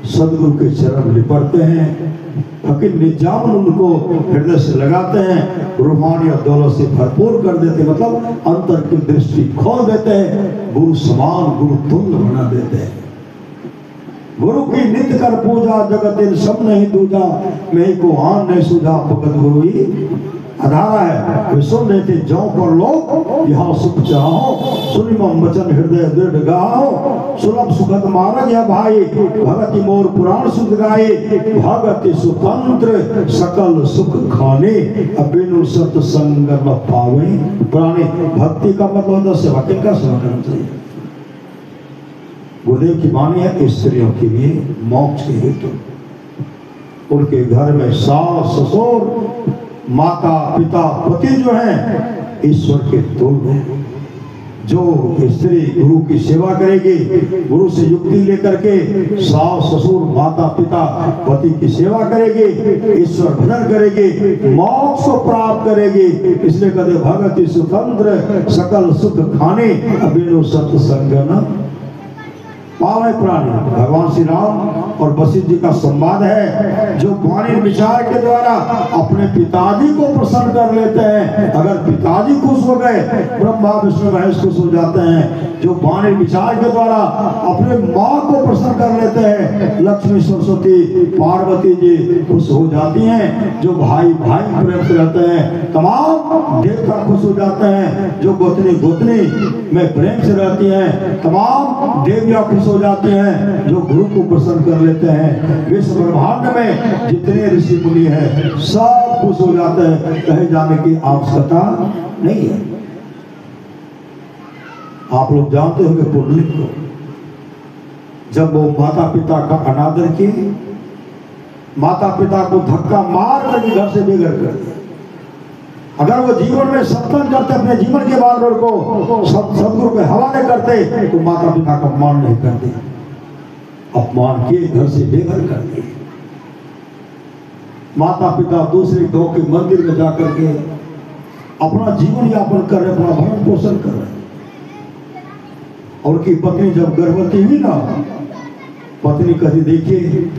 सदगुरु के चरण लिपटते हैं। फकीर निजामुद्दीन उनको हृदय से लगाते हैं, रूहानी और दौलत से भरपूर कर देते, मतलब अंतर की दृष्टि खोल देते हैं, गुरु समान गुरु तुल्य बना देते हैं। गुरु की नित्य कर पूजा, जगत सब नहीं दूजा, मैं को आन नहीं सूझा, भगत गुरु ही अधारा है। वे सुन रहे थे जौ पर लोग यहाँ सुख चाहो, सुनिमम वचन हृदय दृढ़ गाओ, सुलभ सुखद मार्ग या भाई, भगति मोर पुराण सुध गाए, भगति सुतंत्र सकल सुख खाने, अबिनु सत्संग न पावे। पुराने भक्ति का मतलब सेवा का सेवा करना चाहिए। गुरुदेव की वाणी है स्त्रियों के लिए मोक्ष के हेतु। उनके घर में सास ससुर माता पिता पति जो हैं ईश्वर के तुल्य हैं। जो स्त्री गुरु की सेवा करेगी, गुरु से युक्ति लेकर के सास ससुर माता पिता पति की सेवा करेगी, ईश्वर भजन करेगी, मोक्ष को प्राप्त करेगी। इसलिए कहते भगति स्वतंत्र सकल सुख खाने, अबिनु सत्संग न पावे प्राणी। भगवान श्री राम और वशिष्ठ जी का संवाद है, जो वाणी विचार के द्वारा अपने पिताजी को प्रसन्न कर लेते हैं। अगर पिताजी खुश हो गए, ब्रह्मा विष्णु महेश खुश हो जाते हैं। जो वाणी विचार के द्वारा अपने माँ को प्रसन्न कर लेते हैं, लक्ष्मी सरस्वती पार्वती जी खुश हो जाती हैं। जो भाई भाई प्रेम से रहते हैं, तमाम देवता खुश हो जाते हैं। जो गोतनी गोतनी में प्रेम से रहती हैं, तमाम देवियां खुश हो जाते हैं जो गुरु को प्रसन्न कर लेते हैं। विश्व ब्रह्मांड में जितने ऋषि मुनि हैं सब खुश हो जाते हैं, कहे जाने की आवश्यकता नहीं है। आप लोग जानते होंगे पुंडलिक को, जब वो माता पिता का अनादर किए, माता पिता को धक्का मार करके घर से बेघर कर दिया। अगर वो जीवन में सत्संग करते, अपने जीवन के बार को सदगुरु के हवाले करते, तो माता पिता का अपमान नहीं करते, अपमान किए घर से बेघर कर दिए। माता पिता दूसरे गांव के मंदिर में जाकर के अपना जीवन यापन कर रहे, अपना भरण पोषण कर रहे। और उनकी पत्नी जब गर्भवती हुई ना, पत्नी कहती देखिए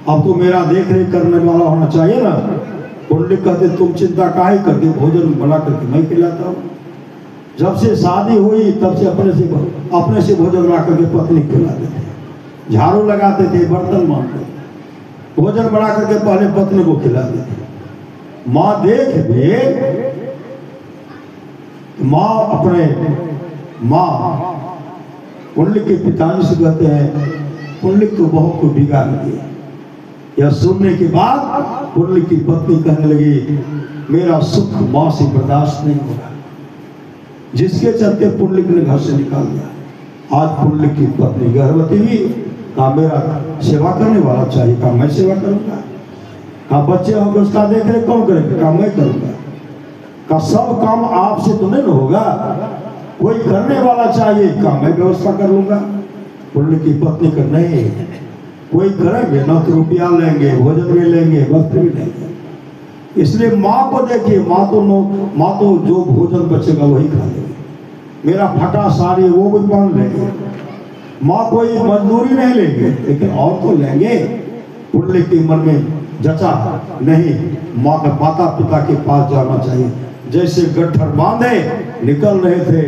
अब तो मेरा देख रेख करने वाला होना चाहिए ना। पुंडलिक कहते तुम चिंता काहे करते, भोजन बना करके मैं खिलाता हूँ। जब से शादी हुई तब से अपने से भोजन बना करके पत्नी खिला देते, झाड़ू लगाते थे, बर्तन मांजते, भोजन बना करके पहले पत्नी को खिला देते। माँ देख भी, माँ पुंडलिक के पिताजी से कहते हैं पुंडलिक तो बहुत को बिगाड़ दिया। यह सुनने के बाद पुंडलिक की पत्नी कहने लगी मेरा सुख मां से बर्दाश्त नहीं हो रहा, जिसके चलते पुंडलिक ने घर से निकाल दिया। आज पुंडलिक की पत्नी गर्भवती हुई, कहा मेरा सेवा करने वाला चाहिए, कहा मैं सेवा करूंगा। कहा बच्चे होंगे उसका देख रेख कौन करेगा, कहा मैं करूंगा। कहा सब काम आपसे तो नहीं होगा, कोई करने वाला चाहिए, कहा मैं व्यवस्था कर लूंगा। पुंडलिक की पत्नी का नहीं, कोई करेंगे ना तो रुपया लेंगे, भोजन भी लेंगे, वस्त्र भी लेंगे। इसलिए माँ को देखिए, माँ तो जो भोजन बचेगा वही खा लेगी, मेरा फटा साड़ी वो भी पहन लेंगे। माँ कोई मजदूरी नहीं लेंगे, लेकिन और तो लेंगे। पुंडलिक के मन में जचा नहीं, माँ का माता पिता के पास जाना चाहिए। जैसे गट्ठर बांधे निकल रहे थे,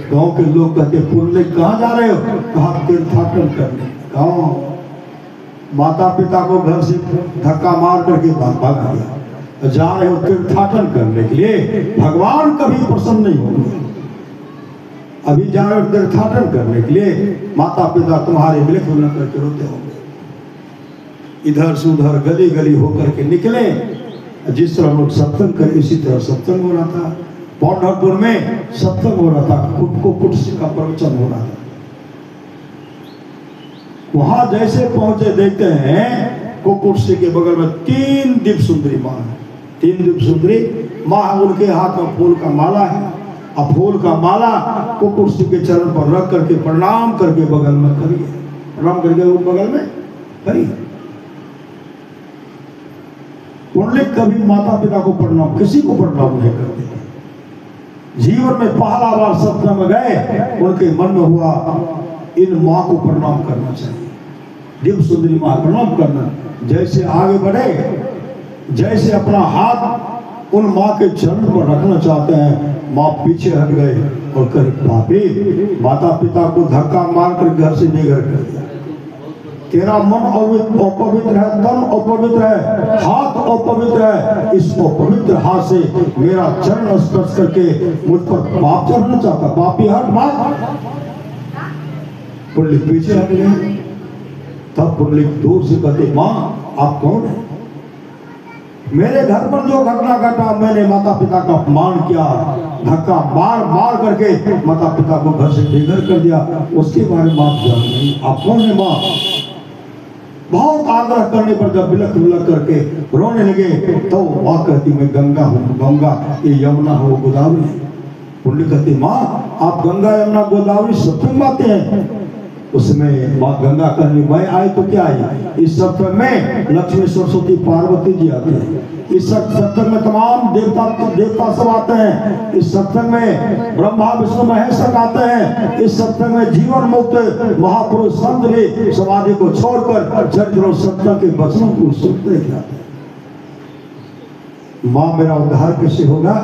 गांव के लोग कहते पुंडलिक कहाँ जा रहे हो, कहा तीर्थाटन करने। गाँव माता पिता को घर से धक्का मार करके भागा दिया, जा रहे हो तीर्थाटन करने के लिए, भगवान कभी प्रसन्न नहीं होंगे। अभी जा रहे हो तीर्थाटन करने के लिए, माता पिता तुम्हारे विलख विलख करके रोते होंगे। इधर से उधर गली गली होकर के निकले, जिस तरह लोग सत्संग करे इसी तरह सत्संग हो रहा था। पंढरपुर में सत्संग हो रहा था, कुटकुट का प्रवचन हो रहा था। वहां जैसे पहुंचे देखते हैं कुकुटसी के बगल में 3 दिव्य सुंदरी माँ है। 3 दिव्य सुंदरी माँ, उनके हाथ में फूल का माला है। अब फूल का माला कुकुटसी के चरण पर रख करके प्रणाम करके बगल में करिए, प्रणाम करके वो बगल में करिए। पुंडलिक कभी माता पिता को प्रणाम, किसी को प्रणाम नहीं करते। जीवन में पहला बार सत्संग में गए, उनके मन में हुआ इन माँ को प्रणाम करना चाहिए, दिव्य सुंदरी माँ प्रणाम करना। जैसे आगे बढ़े, जैसे अपना हाथ उन माँ के चरण पर रखना चाहते हैं, माँ पीछे हट गए और कहे पापी, माता पिता को धक्का मार कर घर से बेघर कर दिया। तेरा मन अपवित्र है, तन अपवित्र है, हाथ अपवित्र है, इस अपवित्र हाथ से मेरा चरण स्पर्श करके मुझ पर पाप चढ़ना चाहता, पापी हट मार। पुंडलिक पीछे हट गए। तब पुंडलिक दूर से कहते माँ आप कौन है, मेरे घर पर जो घटना घटा, मैंने माता पिता का अपमान किया, धक्का मार मार करके माता पिता को घर से बेघर कर दिया, उसके बारे में आप जान नहीं, आप कौन है माँ। बहुत आग्रह करने पर जब बिलख बिलख करके रोने लगे, तो माँ कहती मैं गंगा हूँ, गंगा ये यमुना हो, वो गोदावरी। पुंडलिक कहती माँ आप गंगा यमुना गोदावरी सत्संग बातें हैं। उसमें माँ गंगा कहने मैं आई तो क्या आई, इस सत्संग में लक्ष्मी सरस्वती पार्वती जी आते हैं, इस सत्संग में तमाम देवता सब आते हैं, इस सत्संग में ब्रह्मा विष्णु महेश आते हैं, इस सत्संग में जीवन मुक्त महापुरुष संत भी समाधि को छोड़कर चरित्र सत्संग के वचनों को सुनते जाते हैं। माँ मेरा उद्धार कैसे होगा।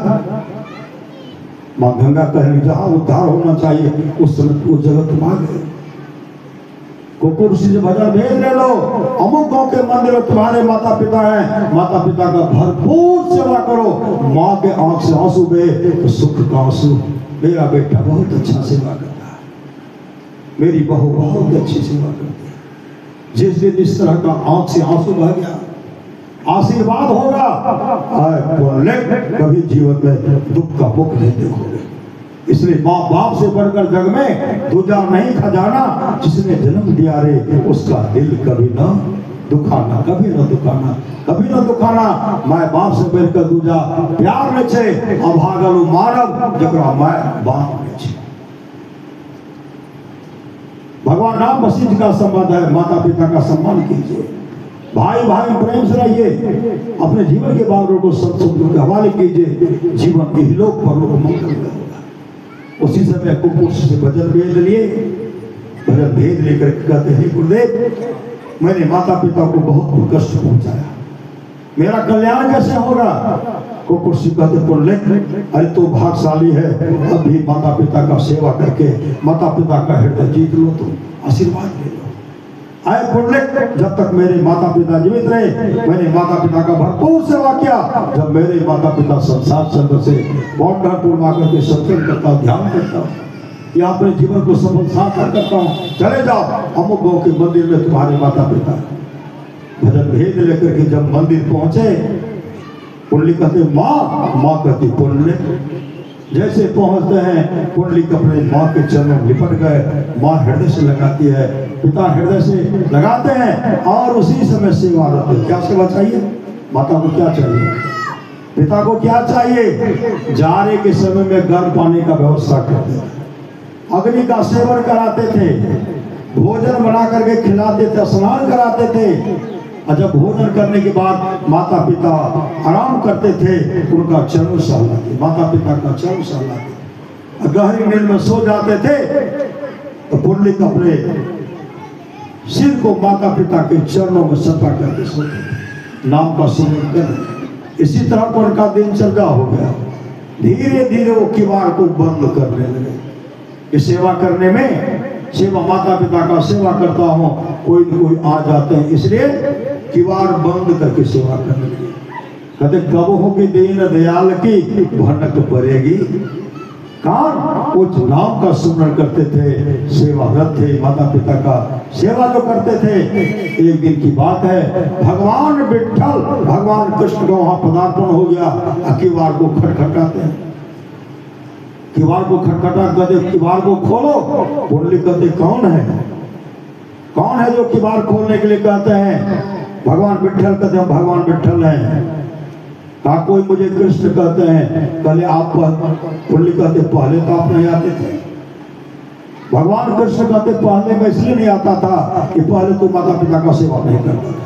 माँ गंगा कहने जहां उद्धार होना चाहिए उस समय वो जगत तुम आ गए। कुकुटसी से भजन भेज ले लो, अमुक गांव के मंदिर में तुम्हारे माता पिता हैं, माता पिता का भरपूर सेवा करो। माँ के आंख से आंसू बहे तो सुख का आंसू, मेरा बेटा बहुत अच्छा सेवा करता है। मेरी बहू बहुत अच्छी सेवा करती है। जिस दिन इस तरह का आंख से आंसू बह गया, आशीर्वाद होगा, कभी जीवन में दुख का मुख नहीं देखोगे। इसलिए माँ बाप से बढ़कर जग में दूजा नहीं खजाना, जिसने जन्म दिया रे उसका दिल कभी ना दुखाना, कभी ना दुखाना, कभी ना दुखाना। माँ बाप से बढ़कर दूजा प्यार में छे, अभागलु मानव जकरा माँ बाप में छे। भगवान राम मसीह का संबंध है, माता पिता का सम्मान कीजिए, भाई भाई प्रेम से रहिए, अपने जीवन के बावरों को सत्संग के हवाले कीजिए, जीवन इहलोक परलोक मंगल का होगा। उसी समय कुकुर से भजन भेद लिए, भजन भेद लेकर कहते हैं गुरुदेव मैंने माता पिता को बहुत कष्ट पहुंचाया, मेरा कल्याण कैसे होगा? कुकुर से कहते अरे तो भागशाली है, अब भी माता पिता का सेवा करके माता पिता का हृदय जीत लो, तो आशीर्वाद ले लो। आए पुण्य, जब तक मेरे माता पिता जीवित रहे मैंने माता पिता का भरपूर सेवा किया। जब मेरे माता पिता संसार चंद्र से पूर्ण आकर के सत्संग करता हूँ, ध्यान करता हूँ, या अपने जीवन को सफल साकार करता हूँ, चले जाओ अमुक गाँव के मंदिर में तुम्हारे माता पिता। भजन भेद लेकर के जब मंदिर पहुंचे, पुंडलिक कहते माँ, माँ कहती पुंडलिक। जैसे पहुंचते हैं पुंडलिक अपने माँ के चरणों में लिपट गए, माँ हृदय से लगाती है, पिता हृदय से लगाते हैं, और उसी समय सेवा रहते। क्या सेवा चाहिए? माता को क्या चाहिए? पिता को क्या चाहिए? जाड़े के समय में गर्म पानी का व्यवस्था करते थे, अग्नि का सेवन कराते थे, भोजन बना करके खिलाते थे, स्नान कराते थे, और जब भोजन करने के बाद माता पिता आराम करते थे, उनका चरण सहलाते, माता पिता का चरण सहलाते, गहरी नींद में सो जाते थे, तो पुंडलिक अपने सिर को माता पिता के चरणों में सटा करके सोते थे, नाम का सिमरन कर। इसी तरह पर उनका दिनचर्या हो गया। धीरे धीरे वो किवाड़ को बंद करने लगे। इस सेवा करने में, सेवा माता पिता का सेवा करता हूँ, कोई न कोई आ जाते हैं, इसलिए किवाड़ बंद करके सेवा करने लगे। कहते कब हो कि दीन दयाल की भनक पड़ेगी कान। कुछ नाम का सुमरण करते थे, सेवारत थे, माता पिता का सेवा जो करते थे। एक दिन की बात है, भगवान विठल, भगवान कृष्ण का वहां पदार्पण हो गया। किवाड़ को खटखटाते हैं, किवाड़ को खटखटा कहते किवाड़ को खोलो। पुंडलिक कहते कौन है? कौन है जो किवाड़ खोलने के लिए कहते हैं? भगवान विठल कहते हैं भगवान विठल हैं। कहा कोई मुझे कृष्ण कहते हैं। पहले आप, पुंडलिक कहते पहले तो आप नहीं आते थे। भगवान कृष्ण कहते पहले मैं इसलिए नहीं आता था कि पहले तो माता पिता का सेवा नहीं करता था।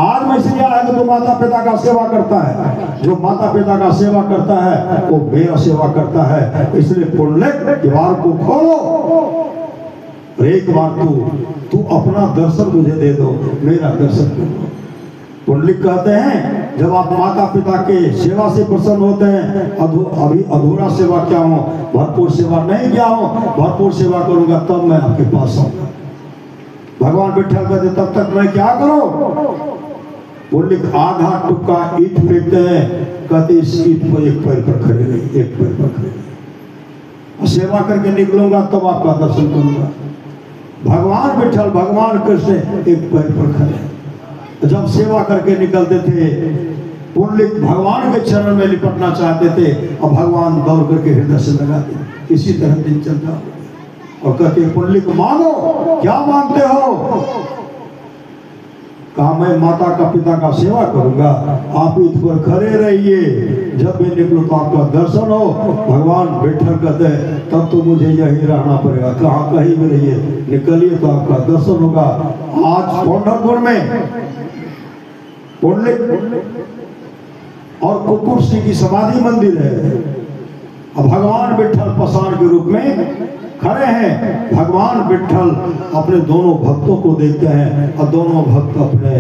आज मैं इसलिए आया कि तो माता पिता का सेवा करता है। जो माता पिता का सेवा करता है वो मेरा सेवा करता है। इसलिए पुंडलिक किवाड़ को खोलो, एक बार तू अपना दर्शन मुझे दे दो, मेरा दर्शन करो। पुंडलिक कहते हैं जब आप माता पिता के सेवा से प्रसन्न होते हैं, अभी अधूरा सेवा क्या हो, भरपूर सेवा नहीं किया हो, भरपूर सेवा करूंगा तब मैं आपके पास आऊंगा। भगवान विठल कहते तब तक मैं क्या करूं? पुंडलिक आधा टुक्का ईंट फेंकते हैं, कहते इस ईंट पर एक पैर पर खड़े रहिए, एक पैर पर खड़े रहिए, सेवा करके निकलूंगा तब आपका दर्शन करूंगा। भगवान विठल, भगवान कृष्ण एक पैर पर खड़े। जब सेवा करके निकलते थे, पुंडलिक भगवान के चरण में लिपटना चाहते थे और भगवान दौड़ करके हृदय से लगाते। इसी तरह दिन चलता और कहते पुंडलिक मांगो, क्या मांगते हो? कहा मैं माता का पिता का सेवा करूंगा, आप इस पर खड़े रहिए, जब भी निकलो तो आपका दर्शन हो। भगवान विठल कहते हैं तब तो मुझे यही रहना पड़ेगा, कहाँ कहीं भी रहिए, निकलिए तो आपका दर्शन होगा। आज पंढरपुर में पुंडलिक और कुकुर सिंह की समाधि मंदिर है। अब भगवान विठल पाषाण के रूप में खड़े हैं। भगवान विठल अपने दोनों भक्तों को देखते हैं और दोनों भक्त अपने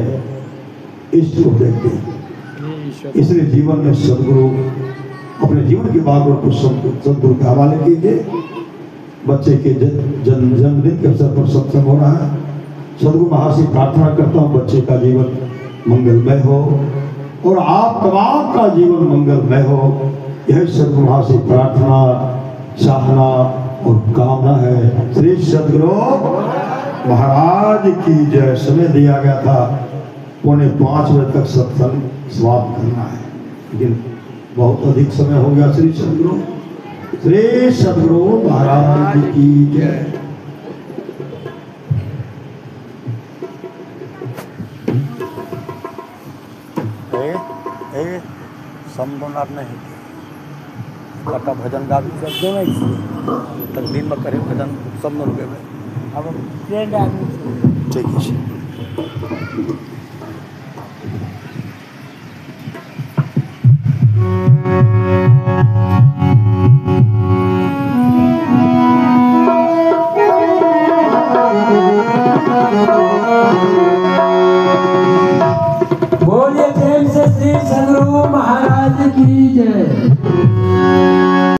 इष्ट को देखते हैं। इसलिए जीवन में सदगुरु, अपने जीवन की बातों को सदगुरु के हवाले कीजिए। बच्चे के जन्मदिन के अवसर पर सत्संग हो रहा है। सदगुरु महाराज से प्रार्थना करता हूँ बच्चे का जीवन मंगलमय हो और आप तमाम का जीवन मंगलमय हो। यह सदगुरु महाराज से प्रार्थना, चाहना, और कामना है। श्री सदगुरु महाराज की जय। समय दिया गया था 4:45 बजे तक सत्संग समाप्त करना है, लेकिन बहुत अधिक समय हो गया। श्री सदगुरु महाराज की जय। समझोनार नहीं कटा भजन गा भी सब देवे छियै तक दिन में करे भजन सब न रुके अब ट्रेंड आदमी ठीक है।